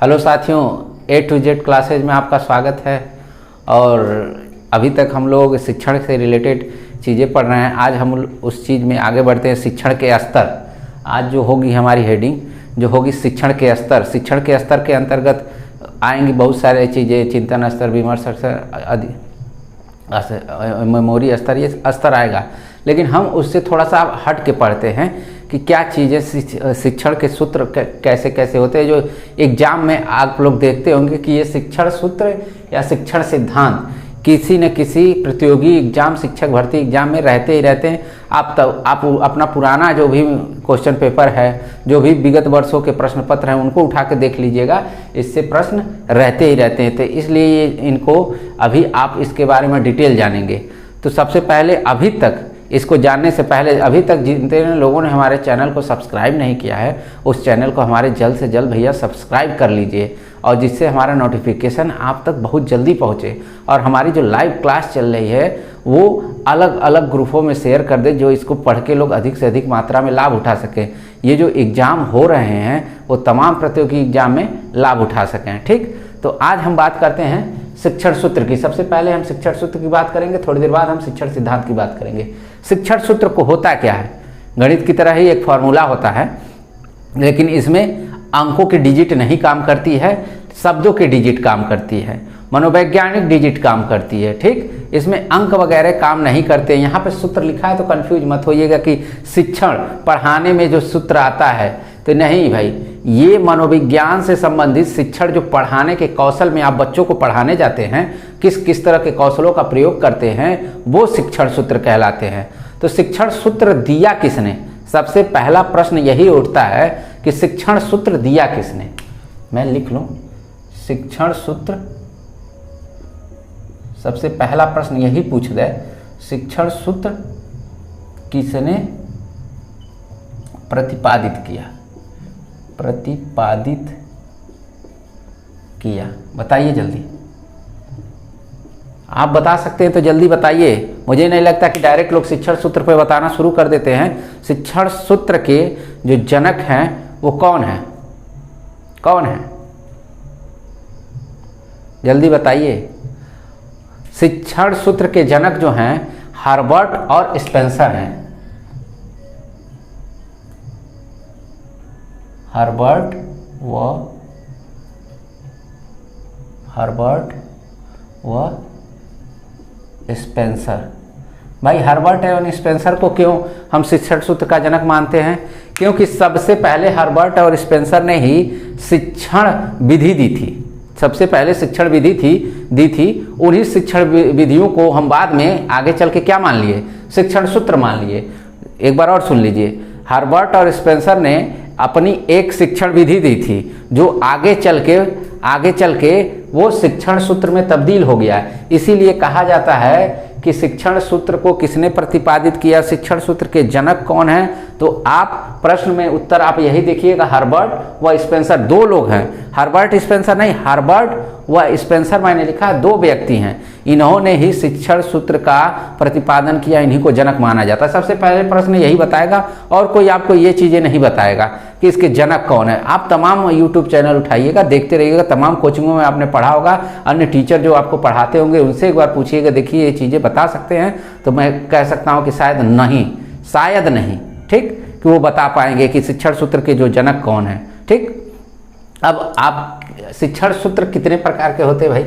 Hello साथियों, A to Z classes में आपका स्वागत है। और अभी तक हम लोग शिक्षण से रिलेटेड चीज़ें पढ़ रहे हैं। आज हम उस चीज़ में आगे बढ़ते हैं, शिक्षण के स्तर। आज जो होगी हमारी हेडिंग जो होगी शिक्षण के स्तर। शिक्षण के स्तर के अंतर्गत आएंगी बहुत सारे चीज़ें, चिंतन स्तर, विमर्श स्तर, मेमोरी स्तर, ये स्तर आएगा। लेकिन हम उससे थोड़ा सा हट के पढ़ते हैं कि क्या चीज़ें शिक्षण के सूत्र कैसे कैसे होते हैं, जो एग्जाम में आप लोग देखते होंगे कि ये शिक्षण सूत्र या शिक्षण सिद्धांत किसी न किसी प्रतियोगी एग्जाम, शिक्षक भर्ती एग्जाम में रहते ही रहते हैं। आप अपना पुराना जो भी क्वेश्चन पेपर है, जो भी विगत वर्षों के प्रश्न पत्र हैं, उनको उठा के देख लीजिएगा, इससे प्रश्न रहते ही रहते हैं। तो इसलिए इनको अभी आप इसके बारे में डिटेल जानेंगे। तो सबसे पहले अभी तक इसको जानने से पहले अभी तक जितने लोगों ने हमारे चैनल को सब्सक्राइब नहीं किया है, उस चैनल को हमारे जल्द से जल्द भैया सब्सक्राइब कर लीजिए, और जिससे हमारा नोटिफिकेशन आप तक बहुत जल्दी पहुंचे। और हमारी जो लाइव क्लास चल रही है वो अलग अलग ग्रुपों में शेयर कर दे, जो इसको पढ़ के लोग अधिक से अधिक मात्रा में लाभ उठा सकें। ये जो एग्ज़ाम हो रहे हैं वो तमाम प्रतियोगी एग्जाम में लाभ उठा सकें। ठीक, तो आज हम बात करते हैं शिक्षण सूत्र की। सबसे पहले हम शिक्षण सूत्र की बात करेंगे, थोड़ी देर बाद हम शिक्षण सिद्धांत की बात करेंगे। शिक्षण सूत्र को होता क्या है? गणित की तरह ही एक फॉर्मूला होता है, लेकिन इसमें अंकों की डिजिट नहीं काम करती है, शब्दों की डिजिट काम करती है, मनोवैज्ञानिक डिजिट काम करती है। ठीक, इसमें अंक वगैरह काम नहीं करते। यहाँ पे सूत्र लिखा है तो कंफ्यूज मत होइएगा कि शिक्षण पढ़ाने में जो सूत्र आता है, तो नहीं भाई, ये मनोविज्ञान से संबंधित शिक्षण जो पढ़ाने के कौशल में आप बच्चों को पढ़ाने जाते हैं, किस किस तरह के कौशलों का प्रयोग करते हैं, वो शिक्षण सूत्र कहलाते हैं। तो शिक्षण सूत्र दिया किसने? सबसे पहला प्रश्न यही उठता है कि शिक्षण सूत्र दिया किसने। मैं लिख लूं, शिक्षण सूत्र, सबसे पहला प्रश्न यही पूछ दे, शिक्षण सूत्र किसने प्रतिपादित किया? प्रतिपादित किया, बताइए जल्दी। आप बता सकते हैं तो जल्दी बताइए। मुझे नहीं लगता कि डायरेक्ट लोग शिक्षण सूत्र पे बताना शुरू कर देते हैं। शिक्षण सूत्र के जो जनक हैं वो कौन है? कौन है? जल्दी बताइए। शिक्षण सूत्र के जनक जो हैं हर्बर्ट और स्पेंसर हैं। हर्बर्ट व स्पेंसर। भाई हर्बर्ट एवं स्पेंसर को क्यों हम शिक्षण सूत्र का जनक मानते हैं? क्योंकि सबसे पहले हर्बर्ट और स्पेंसर ने ही शिक्षण विधि दी थी। सबसे पहले शिक्षण विधि दी थी। उन्हीं शिक्षण विधियों को हम बाद में आगे चल के क्या मान लिए? शिक्षण सूत्र मान लिए। एक बार और सुन लीजिए, हर्बर्ट और स्पेंसर ने अपनी एक शिक्षण विधि दी थी, जो आगे चल के वो शिक्षण सूत्र में तब्दील हो गया। इसीलिए कहा जाता है कि शिक्षण सूत्र को किसने प्रतिपादित किया, शिक्षण सूत्र के जनक कौन है? तो आप प्रश्न में उत्तर आप यही देखिएगा, हर्बर्ट व स्पेंसर। दो लोग हैं, हर्बर्ट स्पेंसर नहीं, हर्बर्ट व स्पेंसर मैंने लिखा, दो व्यक्ति हैं। इन्होंने ही शिक्षण सूत्र का प्रतिपादन किया, इन्हीं को जनक माना जाता है। सबसे पहले प्रश्न यही बताएगा, और कोई आपको ये चीज़ें नहीं बताएगा कि इसके जनक कौन है। आप तमाम यूट्यूब चैनल उठाइएगा, देखते रहिएगा, तमाम कोचिंगों में आपने पढ़ा होगा, अन्य टीचर जो आपको पढ़ाते होंगे उनसे एक बार पूछिएगा, देखिए ये चीज़ें बता सकते हैं? तो मैं कह सकता हूँ कि शायद नहीं। ठीक, कि वो बता पाएंगे कि शिक्षण सूत्र के जो जनक कौन है। ठीक, अब आप शिक्षण सूत्र कितने प्रकार के होते हैं भाई?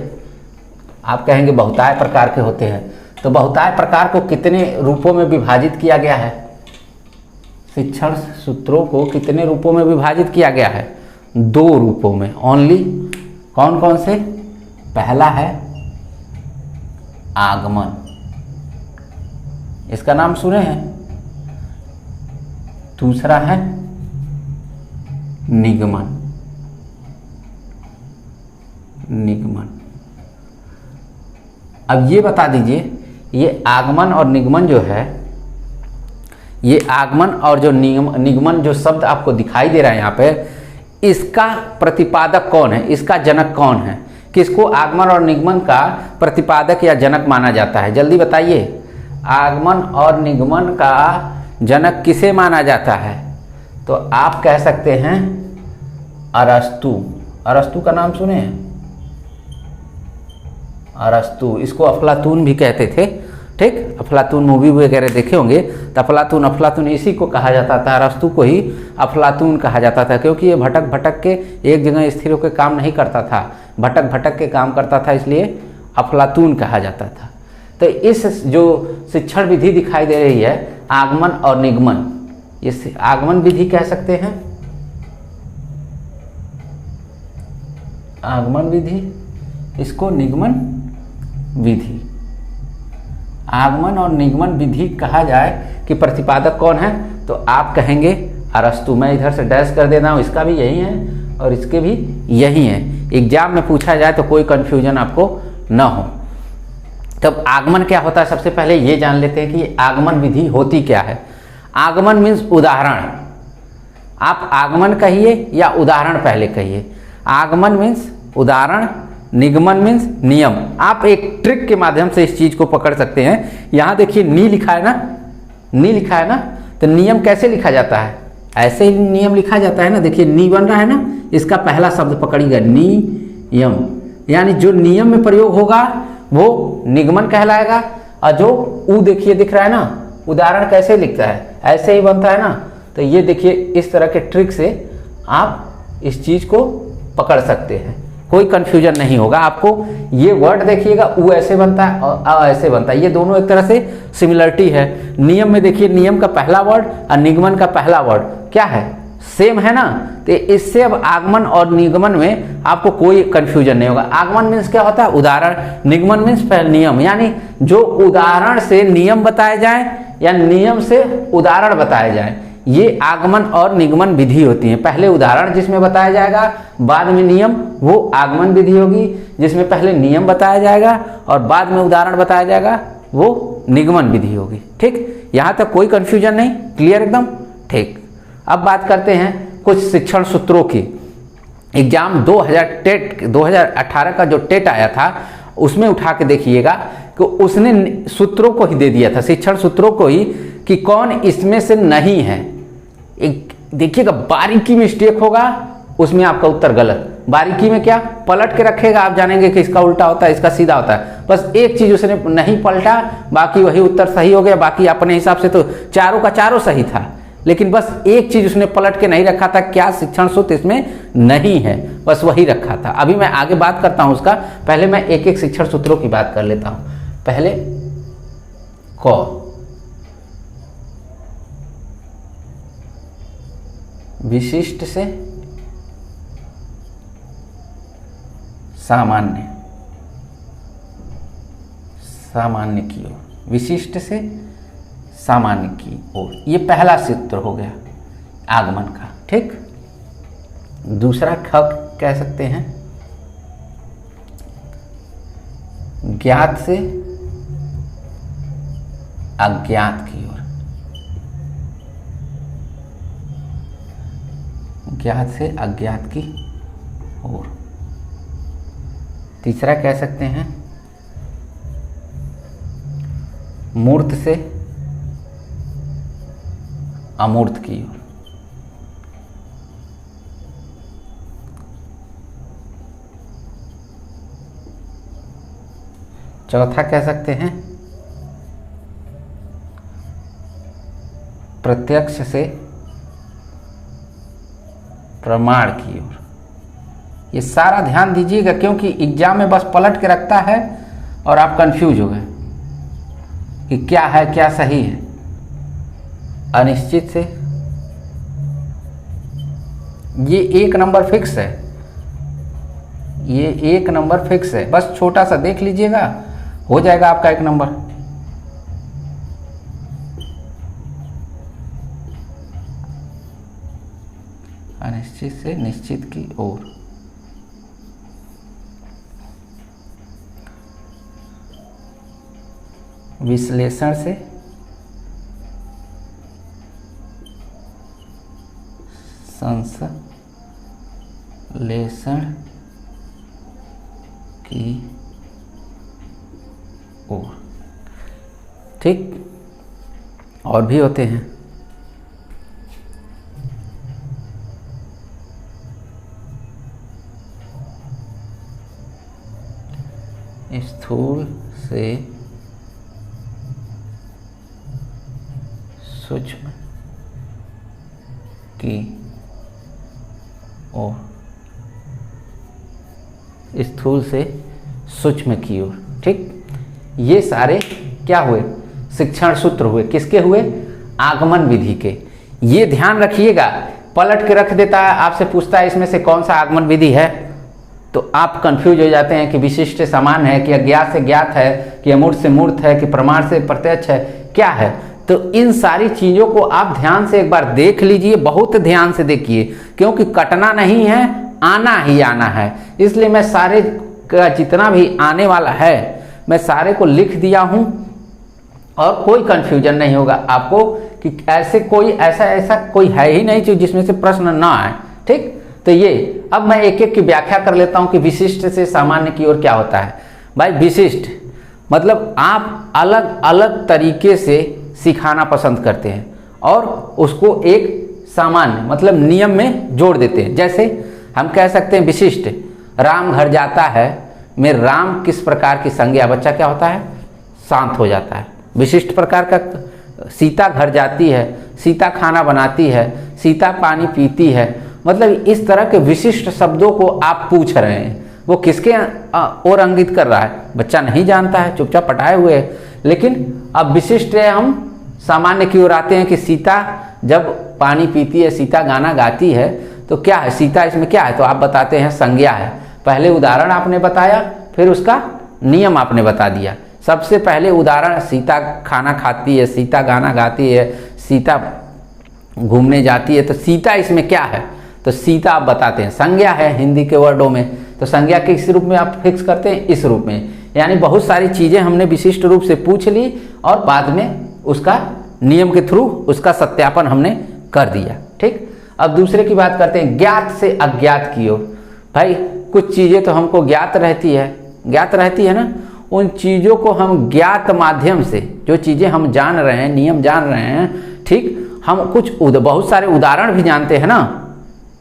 आप कहेंगे बहुतायत प्रकार के होते हैं। तो बहुतायत प्रकार को कितने रूपों में विभाजित किया गया है? शिक्षण सूत्रों को कितने रूपों में विभाजित किया गया है? दो रूपों में ओनली। कौन कौन से? पहला है आगमन, इसका नाम सुने हैं। दूसरा है निगमन। अब ये बता दीजिए, ये आगमन और निगमन जो है, ये आगमन और जो निगमन जो शब्द आपको दिखाई दे रहा है यहाँ पे, इसका प्रतिपादक कौन है? इसका जनक कौन है? किसको आगमन और निगमन का प्रतिपादक या जनक माना जाता है? जल्दी बताइए। आगमन और निगमन का जनक किसे माना जाता है? तो आप कह सकते हैं अरस्तु। अरस्तु का नाम सुने हैं? अरस्तु, इसको अफलातून भी कहते थे। ठीक, अफलातून मूवी वगैरह देखे होंगे तो अफलातून इसी को कहा जाता था, अरस्तु को ही अफलातून कहा जाता था, क्योंकि ये भटक भटक के एक जगह स्थिर होकर काम नहीं करता था, भटक भटक के काम करता था, इसलिए अफलातून कहा जाता था। तो इस जो शिक्षण विधि दिखाई दे रही है, आगमन और निगमन, इस आगमन विधि कह सकते हैं, आगमन विधि, इसको निगमन विधि। आगमन और निगमन विधि कहा जाए कि प्रतिपादक कौन है, तो आप कहेंगे अरस्तु। मैं इधर से डैश कर देता हूँ, इसका भी यही है और इसके भी यही है। एग्जाम में पूछा जाए तो कोई कंफ्यूजन आपको न हो। तब आगमन क्या होता है, सबसे पहले ये जान लेते हैं कि आगमन विधि होती क्या है। आगमन मीन्स उदाहरण, आप आगमन कहिए या उदाहरण पहले कहिए। आगमन मीन्स उदाहरण, निगमन मीन्स नियम। आप एक ट्रिक के माध्यम से इस चीज को पकड़ सकते हैं। यहां देखिए नी लिखा है ना, नी लिखा है ना, तो नियम कैसे लिखा जाता है, ऐसे ही नियम लिखा जाता है ना। देखिए नी बन रहा है ना, इसका पहला शब्द पकड़िएगा, नियम, यानी जो नियम में प्रयोग होगा वो निगमन कहलाएगा। और जो ऊ देखिए दिख रहा है ना, उदाहरण कैसे लिखता है, ऐसे ही बनता है ना। तो ये देखिए इस तरह के ट्रिक से आप इस चीज को पकड़ सकते हैं, कोई कंफ्यूजन नहीं होगा आपको। ये वर्ड देखिएगा, ऊ ऐसे बनता है और आ ऐसे बनता है, ये दोनों एक तरह से सिमिलरिटी है। नियम में देखिए नियम का पहला वर्ड और निगमन का पहला वर्ड क्या है, सेम है ना। तो इससे अब आगमन और निगमन में आपको कोई कंफ्यूजन नहीं होगा। आगमन मीन्स क्या होता है, उदाहरण, निगमन मीन्स पहले नियम, यानी जो उदाहरण से नियम बताए जाए या नियम से उदाहरण बताए जाए, ये आगमन और निगमन विधि होती है। पहले उदाहरण जिसमें बताया जाएगा, बाद में नियम, वो आगमन विधि होगी। जिसमें पहले नियम बताया जाएगा और बाद में उदाहरण बताया जाएगा, वो निगमन विधि होगी। ठीक, यहां तक कोई कंफ्यूजन नहीं, क्लियर एकदम। ठीक, अब बात करते हैं कुछ शिक्षण सूत्रों की। एग्जाम 2018 का जो टेट आया था, उसमें उठा के देखिएगा कि उसने सूत्रों को ही दे दिया था, शिक्षण सूत्रों को ही, कि कौन इसमें से नहीं है। एक देखिएगा बारीकी मिस्टेक होगा, उसमें आपका उत्तर गलत। बारीकी में क्या, पलट के रखेगा, आप जानेंगे कि इसका उल्टा होता है, इसका सीधा होता है। बस एक चीज उसने नहीं पलटा, बाकी वही उत्तर सही हो गया। बाकी अपने हिसाब से तो चारों का चारों सही था, लेकिन बस एक चीज उसने पलट के नहीं रखा था, क्या शिक्षण सूत्र इसमें नहीं है, बस वही रखा था। अभी मैं आगे बात करता हूं उसका, पहले मैं एक एक शिक्षण सूत्रों की बात कर लेता हूं। पहले क, विशिष्ट से सामान्य, सामान्य की ओर, विशिष्ट से सामान्य की ओर, ये पहला सूत्र हो गया आगमन का। ठीक, दूसरा ख कह सकते हैं, ज्ञात से अज्ञात की ओर, ज्ञात से अज्ञात की ओर। तीसरा कह सकते हैं मूर्त से अमूर्त की ओर। चौथा कह सकते हैं प्रत्यक्ष से प्रमाण की ओर। ये सारा ध्यान दीजिएगा, क्योंकि एग्जाम में बस पलट के रखता है और आप कंफ्यूज हो गए कि क्या है क्या सही है। अनिश्चित से, ये एक नंबर फिक्स है, ये एक नंबर फिक्स है, बस छोटा सा देख लीजिएगा, हो जाएगा आपका एक नंबर। अनिश्चित से निश्चित की ओर। विश्लेषण से संश्लेषण की ओर। ठीक, और भी होते हैं। स्थूल से सूक्ष्म की ओर, स्थूल से सूक्ष्म की ओर। ठीक, ये सारे क्या हुए? शिक्षण सूत्र हुए। किसके हुए? आगमन विधि के। ये ध्यान रखिएगा, पलट के रख देता है, आपसे पूछता है इसमें से कौन सा आगमन विधि है, तो आप कंफ्यूज हो जाते हैं कि विशिष्ट से समान है, कि अज्ञात से ज्ञात है, कि अमूर्त से मूर्त है, कि प्रमाण से प्रत्यक्ष है, क्या है। तो इन सारी चीज़ों को आप ध्यान से एक बार देख लीजिए, बहुत ध्यान से देखिए, क्योंकि कटना नहीं है, आना ही आना है। इसलिए मैं सारे का जितना भी आने वाला है मैं सारे को लिख दिया हूँ, और कोई कंफ्यूजन नहीं होगा आपको कि ऐसे कोई ऐसा कोई है ही नहीं चीज जिसमें से प्रश्न ना आए। ठीक, तो ये अब मैं एक एक की व्याख्या कर लेता हूँ कि विशिष्ट से सामान्य की ओर क्या होता है। भाई विशिष्ट मतलब आप अलग अलग तरीके से सिखाना पसंद करते हैं और उसको एक सामान्य मतलब नियम में जोड़ देते हैं। जैसे हम कह सकते हैं विशिष्ट, राम घर जाता है में राम किस प्रकार की संज्ञा, बच्चा क्या होता है? शांत हो जाता है। विशिष्ट प्रकार का सीता घर जाती है, सीता खाना बनाती है, सीता पानी पीती है, मतलब इस तरह के विशिष्ट शब्दों को आप पूछ रहे हैं। वो किसके ओर इंगित कर रहा है? बच्चा नहीं जानता है, चुपचाप पटाए हुए है। लेकिन अब विशिष्ट है, हम सामान्य की ओर आते हैं कि सीता जब पानी पीती है, सीता गाना गाती है, तो क्या है सीता, इसमें क्या है? तो आप बताते हैं संज्ञा है। पहले उदाहरण आपने बताया, फिर उसका नियम आपने बता दिया। सबसे पहले उदाहरण, सीता खाना खाती है, सीता गाना गाती है, सीता घूमने जाती है, तो सीता इसमें क्या है? तो सीता आप बताते हैं संज्ञा है हिंदी के वर्डों में। तो संज्ञा के इस रूप में आप फिक्स करते हैं, इस रूप में। यानी बहुत सारी चीज़ें हमने विशिष्ट रूप से पूछ ली और बाद में उसका नियम के थ्रू उसका सत्यापन हमने कर दिया। ठीक, अब दूसरे की बात करते हैं, ज्ञात से अज्ञात की ओर। भाई कुछ चीज़ें तो हमको ज्ञात रहती है ना, उन चीज़ों को हम ज्ञात माध्यम से, जो चीज़ें हम जान रहे हैं, नियम जान रहे हैं, ठीक, हम कुछ बहुत सारे उदाहरण भी जानते हैं ना,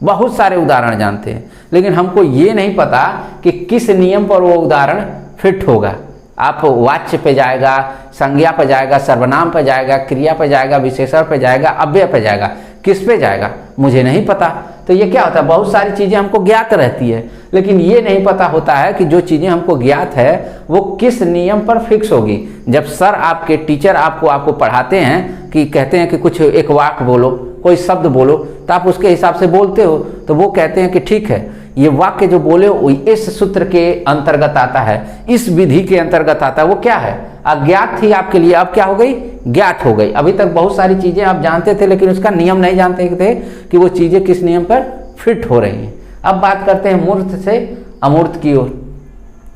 बहुत सारे उदाहरण जानते हैं, लेकिन हमको ये नहीं पता कि किस नियम पर वो उदाहरण फिट होगा। आप वाच्य पे जाएगा, संज्ञा पे जाएगा, सर्वनाम पे जाएगा, क्रिया पे जाएगा, विशेषण पे जाएगा, अव्यय पे जाएगा, किस पे जाएगा मुझे नहीं पता। तो ये क्या होता है, बहुत सारी चीज़ें हमको ज्ञात रहती है, लेकिन ये नहीं पता होता है कि जो चीज़ें हमको ज्ञात है वो किस नियम पर फिक्स होगी। जब सर आपके टीचर आपको पढ़ाते हैं कि कहते हैं कि कुछ एक वाक्य बोलो, कोई शब्द बोलो, तो आप उसके हिसाब से बोलते हो, तो वो कहते हैं कि ठीक है, ये वाक्य जो बोले वो इस सूत्र के अंतर्गत आता है, इस विधि के अंतर्गत आता है। वो क्या है? अज्ञात थी आपके लिए, अब क्या हो गई? ज्ञात हो गई। अभी तक बहुत सारी चीजें आप जानते थे, लेकिन उसका नियम नहीं जानते थे कि वो चीजें किस नियम पर फिट हो रही हैं। अब बात करते हैं मूर्त से अमूर्त की ओर।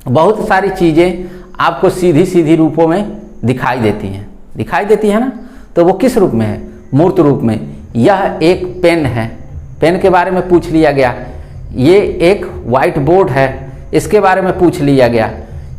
बहुत सारी चीजें आपको सीधी सीधी रूपों में दिखाई देती है ना, तो वो किस रूप में है? मूर्त रूप में। यह एक पेन है, पेन के बारे में पूछ लिया गया। ये एक व्हाइट बोर्ड है, इसके बारे में पूछ लिया गया।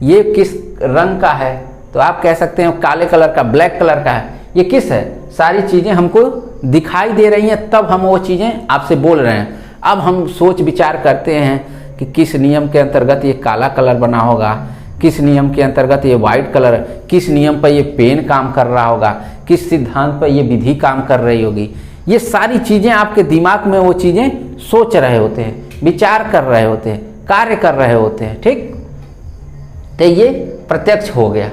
ये किस रंग का है? तो आप कह सकते हैं काले कलर का, ब्लैक कलर का है। ये किस है? सारी चीज़ें हमको दिखाई दे रही हैं, तब हम वो चीज़ें आपसे बोल रहे हैं। अब हम सोच विचार करते हैं कि किस नियम के अंतर्गत ये काला कलर बना होगा, किस नियम के अंतर्गत ये व्हाइट कलर, किस नियम पर ये पेन काम कर रहा होगा, किस सिद्धांत पर ये विधि काम कर रही होगी। ये सारी चीज़ें आपके दिमाग में वो चीज़ें सोच रहे होते हैं, विचार कर रहे होते हैं, कार्य कर रहे होते हैं। ठीक, तो ये प्रत्यक्ष हो गया,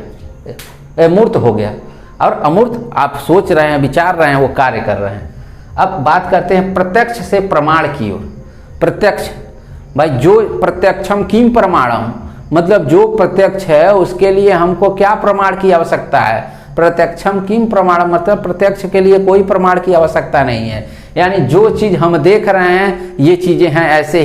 मूर्त हो गया। और अमूर्त आप सोच रहे हैं, विचार रहे हैं, वो कार्य कर रहे हैं। अब बात करते हैं प्रत्यक्ष से प्रमाण की ओर। प्रत्यक्ष, भाई जो प्रत्यक्षम किम प्रमाणम, मतलब जो प्रत्यक्ष है उसके लिए हमको क्या प्रमाण की आवश्यकता है? प्रत्यक्षम किम प्रमाणम मतलब प्रत्यक्ष के लिए कोई प्रमाण की आवश्यकता नहीं है। यानी जो चीज़ हम देख रहे हैं ये चीज़ें हैं, ऐसे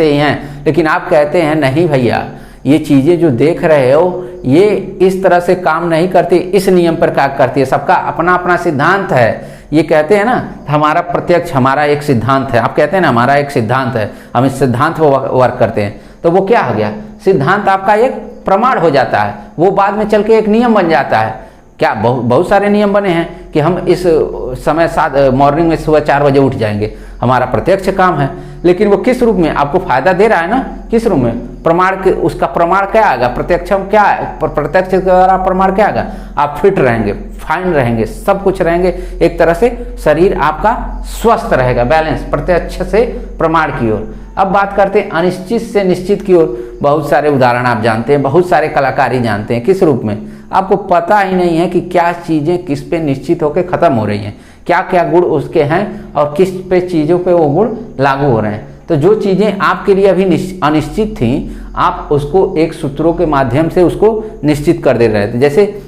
ही हैं, लेकिन आप कहते हैं नहीं भैया, ये चीज़ें जो देख रहे हो ये इस तरह से काम नहीं करती, इस नियम पर काम करती है। सबका अपना अपना सिद्धांत है। ये कहते हैं ना, हमारा प्रत्यक्ष हमारा एक सिद्धांत है। आप कहते हैं ना हमारा एक सिद्धांत है, हम इस सिद्धांत पर वर्क करते हैं, तो वो क्या हो गया? सिद्धांत आपका एक प्रमाण हो जाता है, वो बाद में चल के एक नियम बन जाता है। क्या बहुत सारे नियम बने हैं कि हम इस समय मॉर्निंग में सुबह 4 बजे उठ जाएंगे, हमारा प्रत्यक्ष काम है। लेकिन वो किस रूप में आपको फायदा दे रहा है ना, किस रूप में, प्रमाण के, उसका प्रमाण क्या आएगा, प्रत्यक्ष क्या है, प्रत्यक्ष के द्वारा प्रमाण क्या आएगा, आप फिट रहेंगे, फाइन रहेंगे, सब कुछ रहेंगे, एक तरह से शरीर आपका स्वस्थ रहेगा, बैलेंस, प्रत्यक्ष से प्रमाण की ओर। अब बात करते हैं अनिश्चित से निश्चित की ओर। बहुत सारे उदाहरण आप जानते हैं, बहुत सारे कलाकारी जानते हैं, किस रूप में, आपको पता ही नहीं है कि क्या चीज़ें किस पे निश्चित होकर ख़त्म हो रही हैं, क्या क्या गुण उसके हैं और किस पे चीज़ों पे वो गुण लागू हो रहे हैं। तो जो चीज़ें आपके लिए अभी अनिश्चित थी, आप उसको एक सूत्रों के माध्यम से उसको निश्चित कर दे रहे थे। जैसे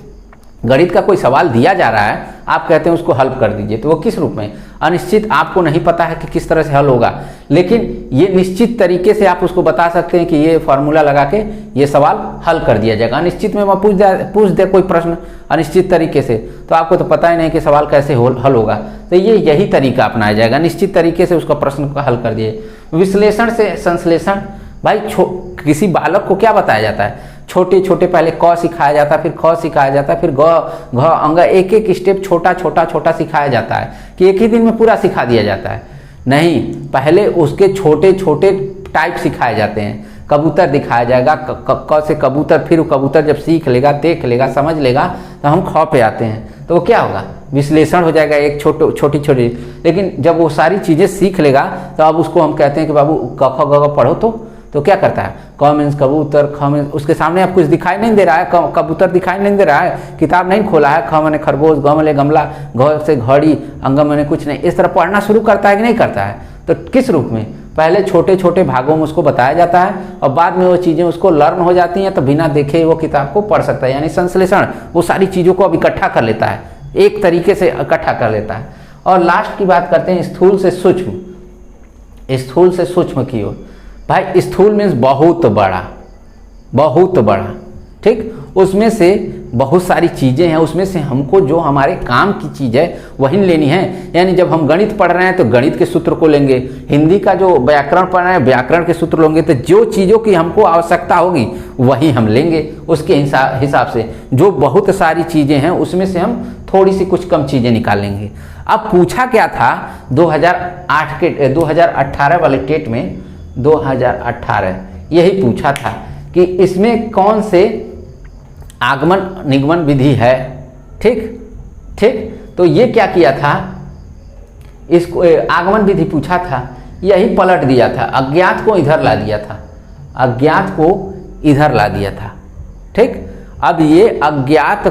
गणित का कोई सवाल दिया जा रहा है, आप कहते हैं उसको हल कर दीजिए, तो वो किस रूप में, अनिश्चित, आपको नहीं पता है कि किस तरह से हल होगा, लेकिन ये निश्चित तरीके से आप उसको बता सकते हैं कि ये फार्मूला लगा के ये सवाल हल कर दिया जाएगा। अनिश्चित में पूछ दे कोई प्रश्न अनिश्चित तरीके से, तो आपको तो पता ही नहीं कि सवाल कैसे हल होगा, तो यही तरीका अपनाया जाएगा, निश्चित तरीके से उसका प्रश्न का हल कर दिए। विश्लेषण से संश्लेषण, भाई किसी बालक को क्या बताया जाता है, छोटे छोटे पहले क सिखाया जाता है, फिर ख सिखाया जाता है, फिर घ अंग, एक एक स्टेप छोटा छोटा छोटा सिखाया जाता है कि एक ही दिन में पूरा सिखा दिया जाता है, नहीं, पहले उसके छोटे छोटे टाइप सिखाए जाते हैं। कबूतर दिखाया जाएगा, क से कबूतर, फिर कबूतर जब सीख लेगा, देख लेगा, समझ लेगा, तो हम ख पे आते हैं, तो वो क्या होगा, विश्लेषण हो जाएगा, एक छोटी छोटी। लेकिन जब वो सारी चीज़ें सीख लेगा, तो अब उसको हम कहते हैं कि बाबू क ख ग पढ़ो, तो क्या करता है, क मीन्स कबूतर, ख मीन्स, उसके सामने अब कुछ दिखाई नहीं दे रहा है, कबूतर दिखाई नहीं दे रहा है, किताब नहीं खोला है, ख माने खरगोश, ग माने गमला, घ से घड़ी, अंग माने कुछ नहीं, इस तरह पढ़ना शुरू करता है कि नहीं करता है। तो किस रूप में, पहले छोटे छोटे भागों में उसको बताया जाता है और बाद में वो चीज़ें उसको लर्न हो जाती हैं, तो बिना देखे वो किताब को पढ़ सकता है। यानी संश्लेषण, वो सारी चीज़ों को अब इकट्ठा कर लेता है, एक तरीके से इकट्ठा कर लेता है। और लास्ट की बात करते हैं स्थूल से सूक्ष्म, स्थूल से सूक्ष्म की ओर। भाई स्थूल मीन्स बहुत बड़ा, बहुत बड़ा, ठीक, उसमें से बहुत सारी चीज़ें हैं, उसमें से हमको जो हमारे काम की चीज़ है वही लेनी है। यानी जब हम गणित पढ़ रहे हैं तो गणित के सूत्र को लेंगे, हिंदी का जो व्याकरण पढ़ रहे हैं व्याकरण के सूत्र लेंगे, तो जो चीज़ों की हमको आवश्यकता होगी वही हम लेंगे, उसके हिसाब से। जो बहुत सारी चीज़ें हैं उसमें से हम थोड़ी सी कुछ कम चीज़ें निकाल लेंगे। अब पूछा क्या था 2018 वाले टेट में, 2018 यही पूछा था कि इसमें कौन से आगमन निगमन विधि है, ठीक ठीक। तो ये क्या किया था, इसको आगमन विधि पूछा था, यही पलट दिया था, अज्ञात को इधर ला दिया था, अज्ञात को इधर ला दिया था, ठीक। अब ये अज्ञात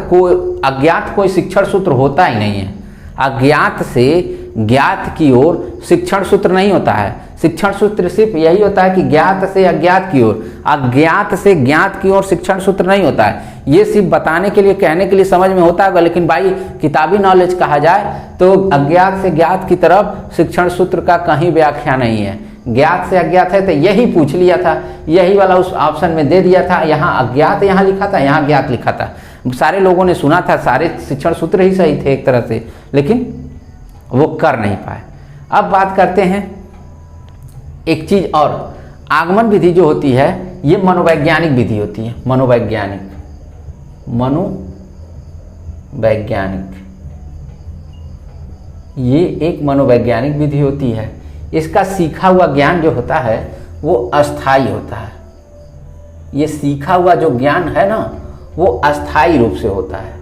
कोई शिक्षण सूत्र होता ही नहीं है, अज्ञात से ज्ञात की ओर शिक्षण सूत्र नहीं होता है। शिक्षण सूत्र सिर्फ यही होता है कि ज्ञात से अज्ञात की ओर, अज्ञात से ज्ञात की ओर शिक्षण सूत्र नहीं होता है। ये सिर्फ बताने के लिए, कहने के लिए समझ में होता होगा, लेकिन भाई किताबी नॉलेज कहा जाए तो अज्ञात से ज्ञात की तरफ शिक्षण सूत्र का कहीं व्याख्या नहीं है। ज्ञात से अज्ञात है तो यही पूछ लिया था, यही वाला उस ऑप्शन में दे दिया था, यहाँ अज्ञात यहाँ लिखा था, यहाँ ज्ञात लिखा था। सारे लोगों ने सुना था, सारे शिक्षण सूत्र ही सही थे एक तरह से, लेकिन वो कर नहीं पाए। अब बात करते हैं एक चीज और, आगमन विधि जो होती है ये मनोवैज्ञानिक विधि होती है, मनोवैज्ञानिक ये एक मनोवैज्ञानिक विधि होती है। इसका सीखा हुआ ज्ञान जो होता है वो अस्थाई होता है। ये सीखा हुआ जो ज्ञान है ना वो अस्थाई रूप से होता है।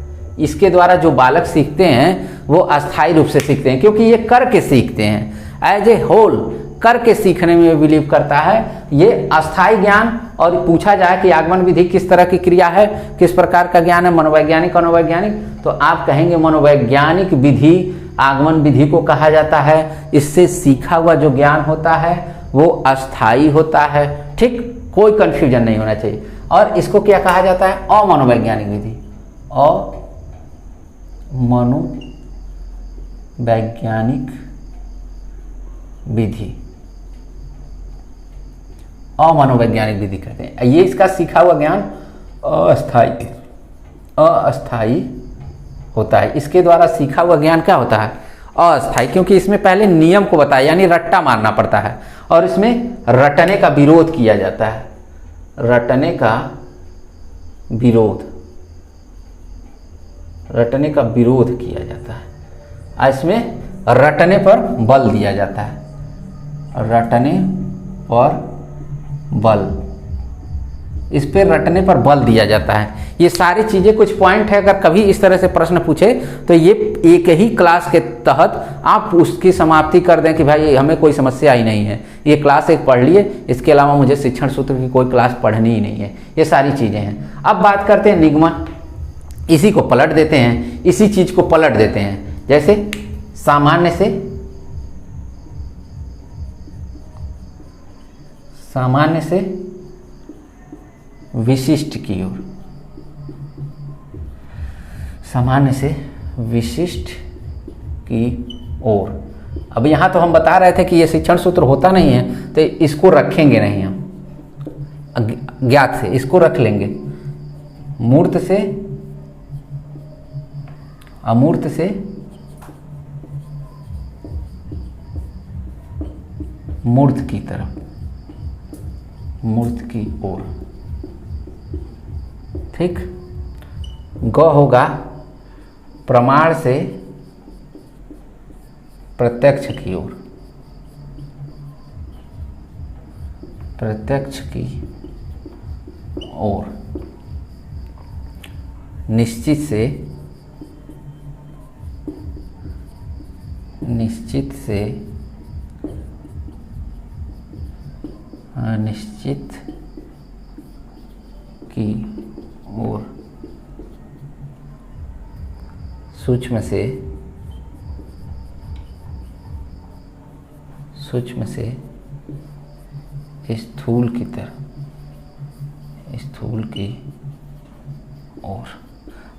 इसके द्वारा जो बालक सीखते हैं वो अस्थाई रूप से सीखते हैं, क्योंकि ये करके सीखते हैं, एज ए होल करके सीखने में बिलीव करता है ये अस्थाई ज्ञान। और पूछा जाए कि आगमन विधि किस तरह की क्रिया है, किस प्रकार का ज्ञान है, मनोवैज्ञानिक अनोवैज्ञानिक, तो आप कहेंगे मनोवैज्ञानिक विधि आगमन विधि को कहा जाता है। इससे सीखा हुआ जो ज्ञान होता है वो अस्थाई होता है, ठीक, कोई कंफ्यूजन नहीं होना चाहिए। और इसको क्या कहा जाता है, अमनोवैज्ञानिक विधि, अमनोवैज्ञानिक विधि, अमनोवैज्ञानिक विधि कहते हैं। ये इसका सीखा हुआ ज्ञान अस्थाई होता है। इसके द्वारा सीखा हुआ ज्ञान क्या होता है, अस्थाई, क्योंकि इसमें पहले नियम को बताया, यानी रट्टा मारना पड़ता है और इसमें रटने का विरोध किया जाता है, रटने का विरोध किया जाता है। इसमें रटने पर बल दिया जाता है, रटने पर बल, इस पे रटने पर बल दिया जाता है। ये सारी चीज़ें कुछ पॉइंट है, अगर कभी इस तरह से प्रश्न पूछे तो ये एक ही क्लास के तहत आप उसकी समाप्ति कर दें कि भाई हमें कोई समस्या ही नहीं है, ये क्लास एक पढ़ लिए, इसके अलावा मुझे शिक्षण सूत्र की कोई क्लास पढ़नी ही नहीं है। ये सारी चीज़ें हैं। अब बात करते हैं निगमन। इसी को पलट देते हैं, इसी चीज़ को पलट देते हैं। जैसे सामान्य से विशिष्ट की ओर, सामान्य से विशिष्ट की ओर। अब यहाँ तो हम बता रहे थे कि ये शिक्षण सूत्र होता नहीं है, तो इसको रखेंगे नहीं हम, ज्ञात से इसको रख लेंगे। मूर्त से अमूर्त से मूर्त की तरफ, मूर्त की ओर। ठीक। ग होगा प्रमाण से प्रत्यक्ष की ओर, प्रत्यक्ष की ओर। निश्चित से अनिश्चित की ओर। सूक्ष्म से स्थूल की तरफ, स्थूल की ओर।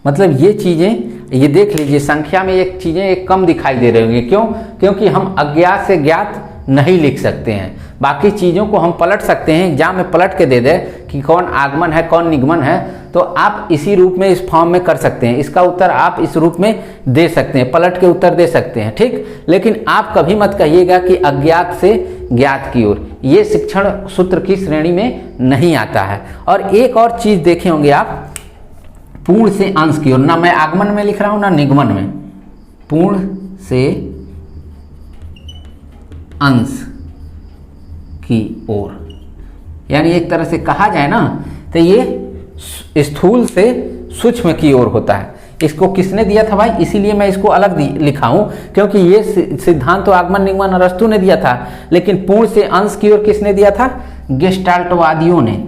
मतलब ये चीज़ें, ये देख लीजिए संख्या में एक चीज़ें एक कम दिखाई दे रही होंगी। क्यों? क्योंकि हम अज्ञात से ज्ञात नहीं लिख सकते हैं। बाकी चीज़ों को हम पलट सकते हैं, एग्जाम में पलट के दे दे कि कौन आगमन है कौन निगमन है, तो आप इसी रूप में इस फॉर्म में कर सकते हैं। इसका उत्तर आप इस रूप में दे सकते हैं, पलट के उत्तर दे सकते हैं। ठीक। लेकिन आप कभी मत कहिएगा कि अज्ञात से ज्ञात की ओर, ये शिक्षण सूत्र की श्रेणी में नहीं आता है। और एक और चीज़ देखे होंगे आप, पूर्ण से अंश की ओर। ना मैं आगमन में लिख रहा हूं ना निगमन में, पूर्ण से अंश की ओर। यानी एक तरह से कहा जाए ना तो ये स्थूल से सूक्ष्म की ओर होता है। इसको किसने दिया था भाई? इसीलिए मैं इसको अलग लिखा हूं, क्योंकि ये सिद्धांत तो आगमन निगमन अरस्तु ने दिया था, लेकिन पूर्ण से अंश की ओर किसने दिया था? गेस्टाल्टवादियों ने,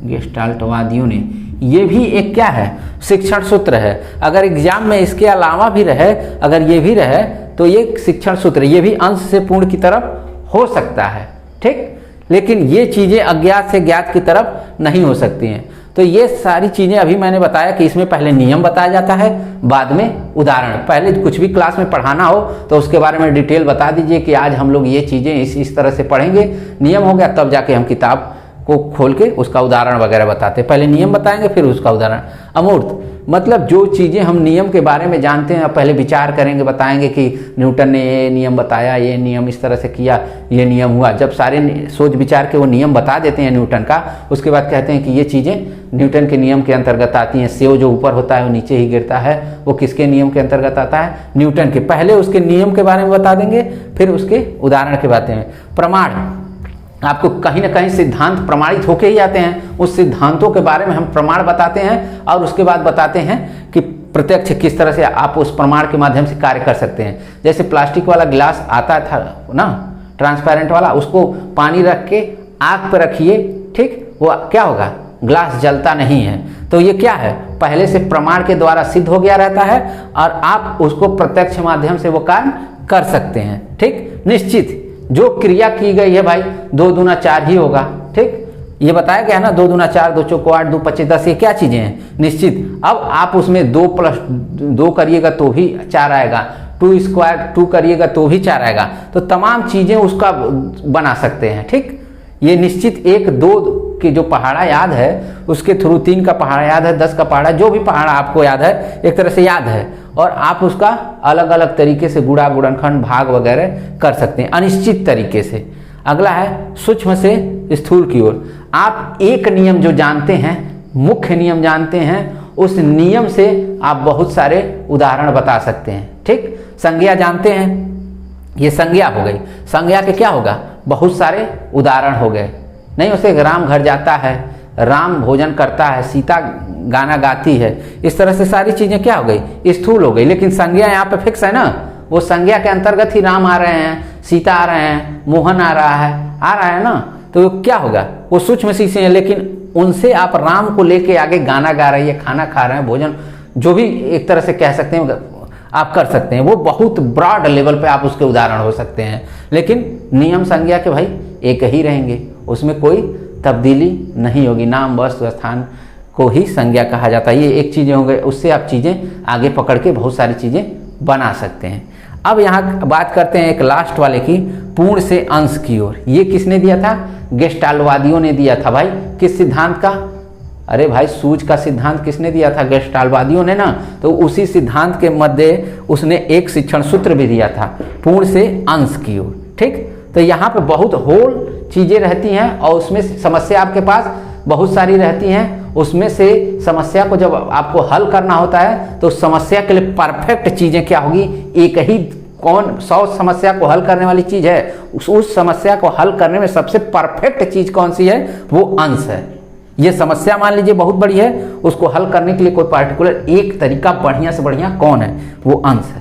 गेस्टाल्टवादियों ने। ये भी एक क्या है? शिक्षण सूत्र है। अगर एग्जाम में इसके अलावा भी रहे, अगर ये भी रहे तो ये शिक्षण सूत्र, ये भी अंश से पूर्ण की तरफ हो सकता है। ठीक। लेकिन ये चीज़ें अज्ञात से ज्ञात की तरफ नहीं हो सकती हैं। तो ये सारी चीज़ें अभी मैंने बताया कि इसमें पहले नियम बताया जाता है, बाद में उदाहरण। पहले कुछ भी क्लास में पढ़ाना हो तो उसके बारे में डिटेल बता दीजिए कि आज हम लोग ये चीज़ें इस तरह से पढ़ेंगे, नियम हो गया, तब जाके हम किताब को खोल के उसका उदाहरण वगैरह बताते हैं। पहले नियम बताएंगे फिर उसका उदाहरण। अमूर्त मतलब जो चीज़ें हम नियम के बारे में जानते हैं, पहले विचार करेंगे, बताएंगे कि न्यूटन ने ये नियम बताया, ये नियम इस तरह से किया, ये नियम हुआ। जब सारे सोच विचार के वो नियम बता देते हैं न्यूटन का, उसके बाद कहते हैं कि ये चीज़ें न्यूटन के नियम के अंतर्गत आती हैं। सेव जो ऊपर होता है वो नीचे ही गिरता है, वो किसके नियम के अंतर्गत आता है? न्यूटन के। पहले उसके नियम के बारे में बता देंगे, फिर उसके उदाहरण के बातें में। प्रमाण, आपको कहीं ना कहीं सिद्धांत प्रमाणित होके ही आते हैं, उस सिद्धांतों के बारे में हम प्रमाण बताते हैं और उसके बाद बताते हैं कि प्रत्यक्ष किस तरह से आप उस प्रमाण के माध्यम से कार्य कर सकते हैं। जैसे प्लास्टिक वाला गिलास आता था ना, ट्रांसपेरेंट वाला, उसको पानी रख के आग पर रखिए, ठीक, वो क्या होगा? ग्लास जलता नहीं है। तो ये क्या है? पहले से प्रमाण के द्वारा सिद्ध हो गया रहता है और आप उसको प्रत्यक्ष माध्यम से वो कार्य कर सकते हैं। ठीक। निश्चित जो क्रिया की गई है भाई, 2 दूना 4 ही होगा। ठीक। ये बताया गया है ना, 2 दूना 4, 2 चौको 8, 2 25 10, ये क्या चीजें हैं? निश्चित। अब आप उसमें 2 + 2 करिएगा तो भी 4 आएगा, 2 स्क्वायर 2 करिएगा तो भी 4 आएगा। तो तमाम चीजें उसका बना सकते हैं। ठीक। ये निश्चित 1 2 की जो पहाड़ा याद है उसके थ्रू 3 का पहाड़ा याद है, 10 का पहाड़ा, जो भी पहाड़ा आपको याद है एक तरह से याद है, और आप उसका अलग अलग तरीके से गुणा गुणनखंड भाग वगैरह कर सकते हैं अनिश्चित तरीके से। अगला है सूक्ष्म से स्थूल की ओर। आप एक नियम जो जानते हैं, मुख्य नियम जानते हैं, उस नियम से आप बहुत सारे उदाहरण बता सकते हैं। ठीक, संज्ञा जानते हैं, ये संज्ञा हो गई। संज्ञा के क्या होगा, बहुत सारे उदाहरण हो गए। नहीं, उसे राम घर जाता है, राम भोजन करता है, सीता गाना गाती है, इस तरह से सारी चीजें क्या हो गई, स्थूल हो गई। लेकिन संज्ञा यहाँ पे फिक्स है ना, वो संज्ञा के अंतर्गत ही राम आ रहे हैं, सीता आ रहे हैं, मोहन आ रहा है ना, तो क्या होगा, वो सूक्ष्म चीजें हैं, लेकिन उनसे आप राम को लेके आगे गाना गा रही है, खाना खा रहे हैं, भोजन जो भी एक तरह से कह सकते हैं आप कर सकते हैं, वो बहुत ब्रॉड लेवल पे आप उसके उदाहरण हो सकते हैं। लेकिन नियम संज्ञा के भाई एक ही रहेंगे, उसमें कोई तब्दीली नहीं होगी। नाम वस्तु स्थान को ही संज्ञा कहा जाता है। ये एक चीज़ें होंगे, उससे आप चीज़ें आगे पकड़ के बहुत सारी चीज़ें बना सकते हैं। अब यहाँ बात करते हैं एक लास्ट वाले की, पूर्ण से अंश की ओर। ये किसने दिया था, गेस्टाल्टवादियों ने दिया था भाई। किस सिद्धांत का, अरे भाई सूझ का सिद्धांत किसने दिया था, गेस्टाल्टवादियों ने ना। तो उसी सिद्धांत के मध्य उसने एक शिक्षण सूत्र भी दिया था, पूर्ण से अंश की ओर। ठीक, तो यहाँ पे बहुत होल चीज़ें रहती हैं और उसमें समस्या आपके पास बहुत सारी रहती हैं। उसमें से समस्या को जब आपको हल करना होता है तो समस्या के लिए परफेक्ट चीज़ें क्या होगी, एक ही कौन 100 समस्या को हल करने वाली चीज़ है, उस समस्या को हल करने में सबसे परफेक्ट चीज़ कौन सी है, वो अंश है। ये समस्या मान लीजिए बहुत बड़ी है, उसको हल करने के लिए कोई पार्टिकुलर एक तरीका बढ़िया से बढ़िया कौन है, वो अंश है।